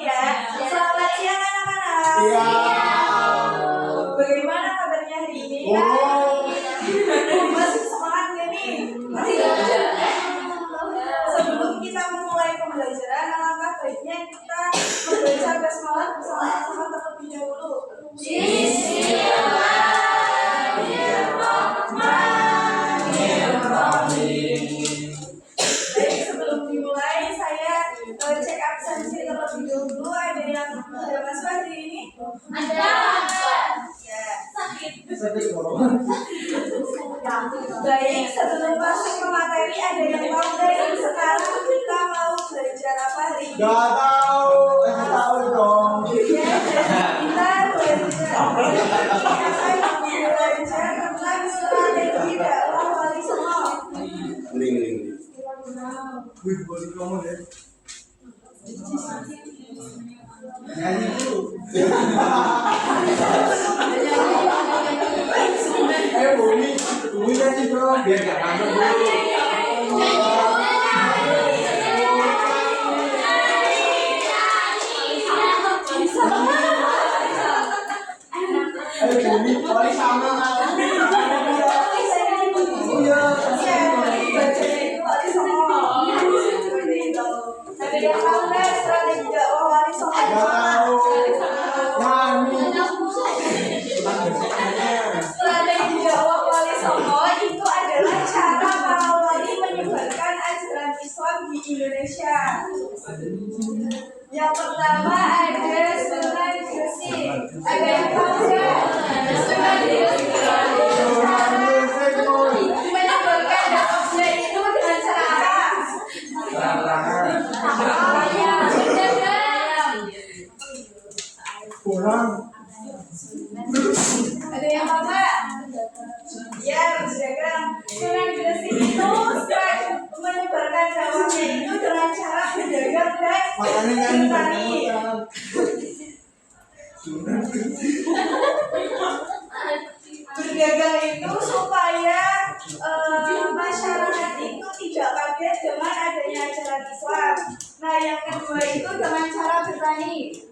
ya. Selamat siang anak-anak. Bagaimana kabarnya hari ini? Masih semangat nggak nih? Sebelum kita memulai pembelajaran, alangkah baiknya kita membaca basmalah bersama-sama terlebih dahulu. Baik, sebelum dimulai saya cek absensi terlebih dahulu. Ada yang sudah masuk hari ini? Ada. Ya. Baik, sebelum masuk ke materi, ada yang tahu dari sekarang kita mau belajar apa hari ini? Gak tahu dong. Ya, kita belajar tentang strategi dakwah wali songo. Wih, boleh kamu deh. Nyanyi dulu. Bumi nyanyi dong, biar gak kangen dulu. Bumi, wali sama. Ada yang tahu nggak strategi dakwah wali songo? Gak tahu. Strategi dakwah wali songo itu adalah cara para wali menyebarkan ajaran Islam di Indonesia. Yang pertama ada Sunan Gresik. Ada yang tahu nggak? Sunan Gresik menyebarkan dakwahnya itu dengan cara Kurang. Ada yang tahu nggak? Ya, berdagang. Sunan Gresik itu menyebarkan dakwahnya itu dengan cara berdagang dan Makanya nyanyi bertani. Berdagang itu supaya masyarakat itu tidak kaget dengan adanya ajaran Islam. Nah, yang kedua itu dengan cara bertani.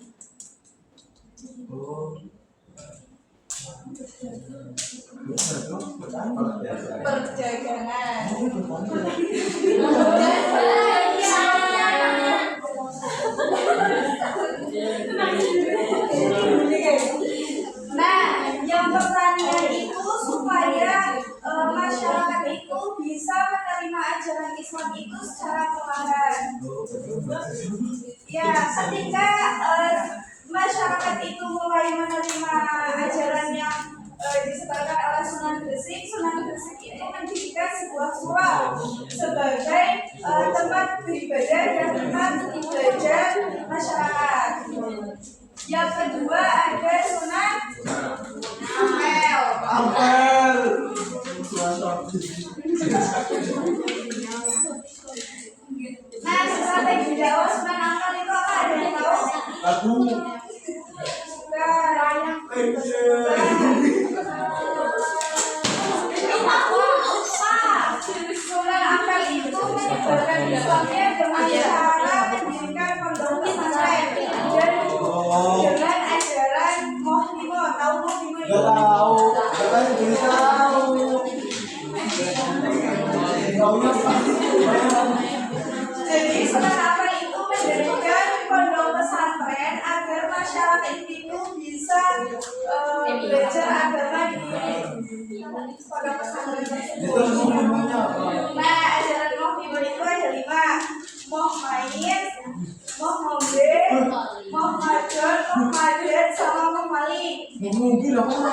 Perdagangan. Nah, yang pertanian itu supaya masyarakat itu bisa menerima ajaran Islam itu secara perlahan. Ya, ketika masyarakat itu mulai menerima ajaran yang disebarkan oleh Sunan Gresik ini mendirikan sebuah surau sebagai tempat beribadah dan tempat belajar masyarakat. Yang kedua ada Sunan Ampel. Nah, strategi dakwah Sunan Ampel itu apa? Ada yang tahu? Lagu. Sunan Ampel itu menyebarkan Islamnya dengan cara mendirikan pondok pesantren dan dengan ajaran Mohlimo. Tahu Mohlimo itu? Gak tahu. Katanya belum tahu. Jadi Sunan Ampel itu mendirikan pondok pesantren agar masyarakat itu bisa belajar agama di pondok pesantren tersebut. Nah, ajaran Mohlimo itu ada 5: Moh Main, Moh Ngombe, Moh Madon, Moh Madet, sama Moh Malik. Mungkin aku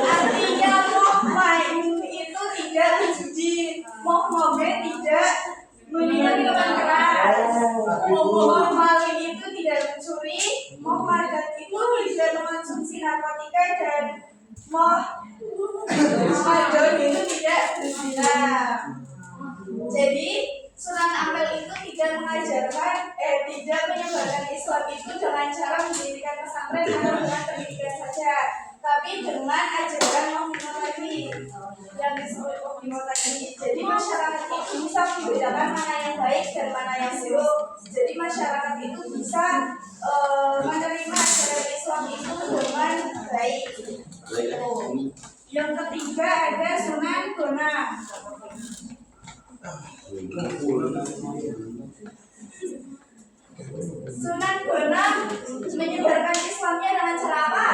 Artinya Moh Main itu tidak menjudi, Moh Ngombe tidak minum minuman keras, Moh Malik itu tidak mencuri, Moh Madet itu tidak mengonsumsi narkotika, dan Moh Madon itu tidak berzina. Jadi Sunan Ampel itu tidak menyebarkan Islam itu dengan cara mendirikan pesantren atau dengan pendidikan saja, tapi dengan ajaran Mohlimo tadi yang disebut Mohlimo tadi. Jadi masyarakat itu bisa membedakan mana yang baik dan mana yang buruk. Jadi masyarakat itu bisa menerima ajaran Islam itu dengan baik. Yang ketiga ada Sunan Bonang. Sunan Bonang menyebarkan Islamnya dengan cara apa?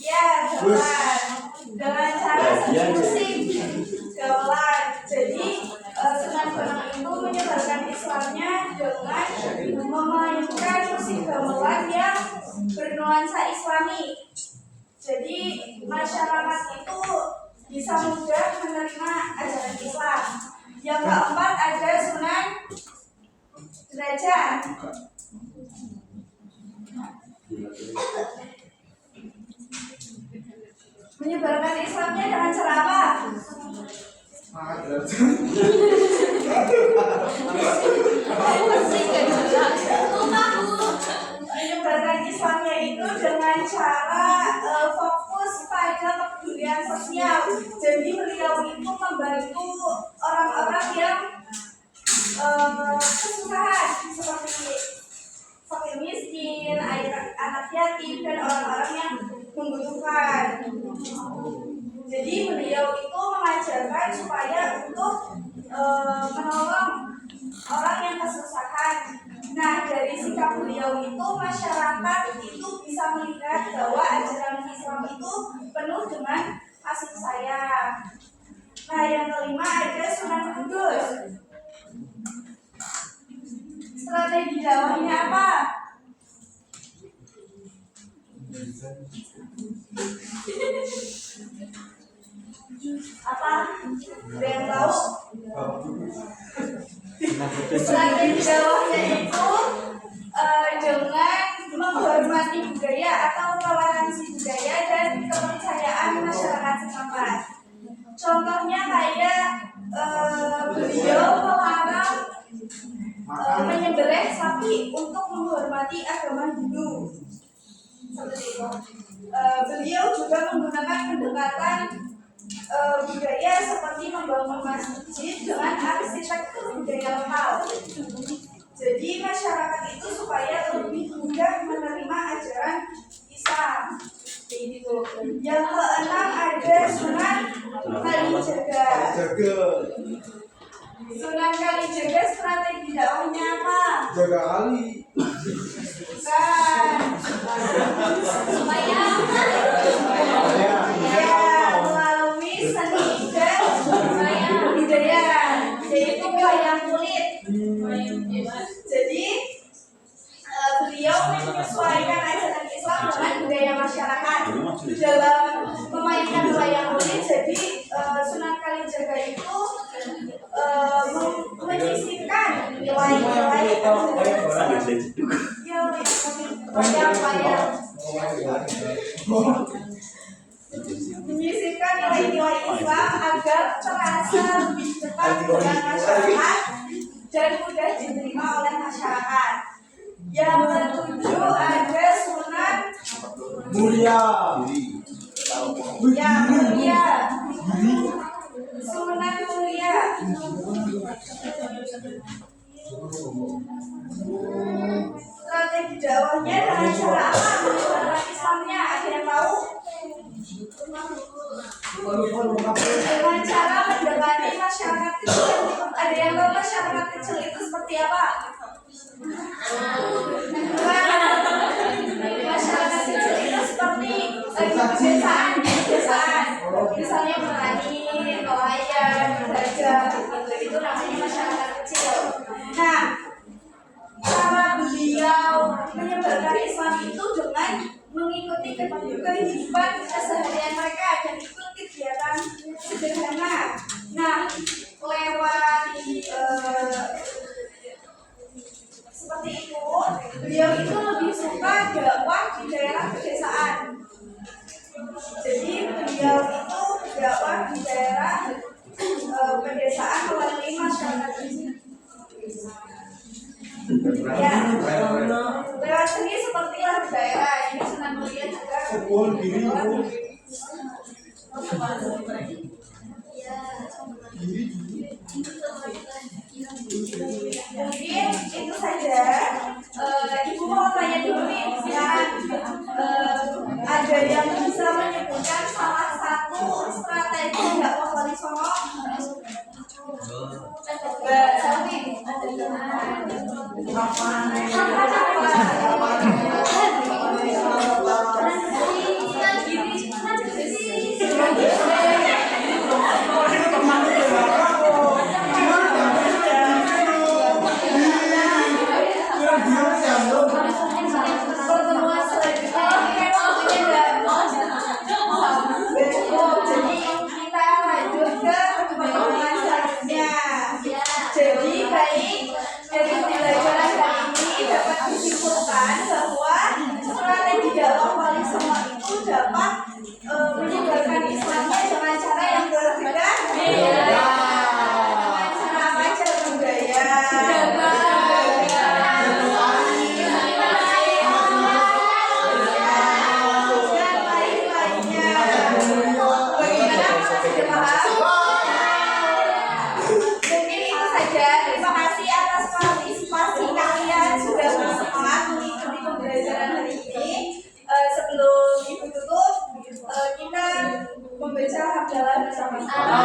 Ya, gamelan. Dengan cara musik gamelan. Jadi Sunan Bonang itu menyebarkan Islamnya dengan memainkan musik gamelan yang bernuansa Islami. Jadi masyarakat itu bisa mudah menerima ajaran Islam. Yang keempat ada Sunan Derajat. Menyebarkan Islamnya dengan cara apa? Menyebarkan Islamnya itu dengan cara fokus pada kepedulian sosial. Jadi beliau itu membantu orang-orang yang kesusahan seperti fakir miskin, anak yatim, dan orang-orang yang membutuhkan. Jadi beliau itu mengajarkan supaya untuk menolong orang yang kesusahan. Nah, dari sikap beliau itu masyarakat itu bisa melihat bahwa ajaran Islam itu penuh dengan kasih sayang. Nah, yang kelima ada Sunan Kudus. Strategi dakwahnya apa? Apa? Ada yang tahu? Strategi dakwahnya itu dengan menghormati budaya atau toleransi budaya dan kepercayaan masyarakat setempat. Contohnya kayak beliau melarang menyembelih sapi untuk menghormati agama Hindu. Seperti itu. Beliau juga menggunakan pendekatan budaya seperti membangun masjid dengan arsitektur budaya lokal. Jadi masyarakat itu supaya lebih mudah menerima ajaran Islam. Yang keenam ada Sunan Kalijaga. Sunan Kalijaga strategi dakwahnya apa? Jaga kali. Bukan. Supaya melalui seni dan budaya, yaitu wayang kulit. Jadi beliau menyesuaikan ajaran Islam dengan budaya masyarakat dalam memainkan wayang kulit. Jadi Sunan Kalijaga itu menyisipkan nilai-nilai menyisipkan nilai-nilai Islam agar terasa lebih cepat dengan masyarakat dan mudah diterima oleh masyarakat. Yang ketujuh ada Sunan Muria. Yang mulia. Sunan Muria. Strategi dakwahnya dengan cara apa? Menyebarkan Islamnya, ada yang tahu? Dengan cara mendekati masyarakat kecil. Ada yang tahu masyarakat kecil itu seperti apa? Masyarakat kecil itu seperti pedesaan. Misalnya petani, nelayan, pedagang, itu namanya masyarakat kecil. Nah, cara beliau menyebarkan Islam itu dengan mengikuti kehidupan keseharian mereka dan ikut kegiatan sederhana. Nah, lewat seperti itu, beliau itu lebih suka dakwah di daerah pedesaan. Jadi beliau itu dakwah di daerah pedesaan melalui masyarakat ini. Ya, lewat seni seperti lagu daerah ini Sunan Muria juga Mbak Selvi. Pertemuan selanjutnya jadi kita lanjut ke pertemuan selanjutnya. Jadi baik dari pembelajaran kali ini dapat disimpulkan bahwa strategi dakwah wali songo itu dapat menyebarkan Islamnya dengan cara yang berbeda. Dengan cara mengajar budaya. Mungkin itu saja. Terima kasih atas partisipasi kalian sudah bersemangat mengikuti pembelajaran hari ini. Sebelum ibu tutup, kita membaca hamdalah bersama-sama.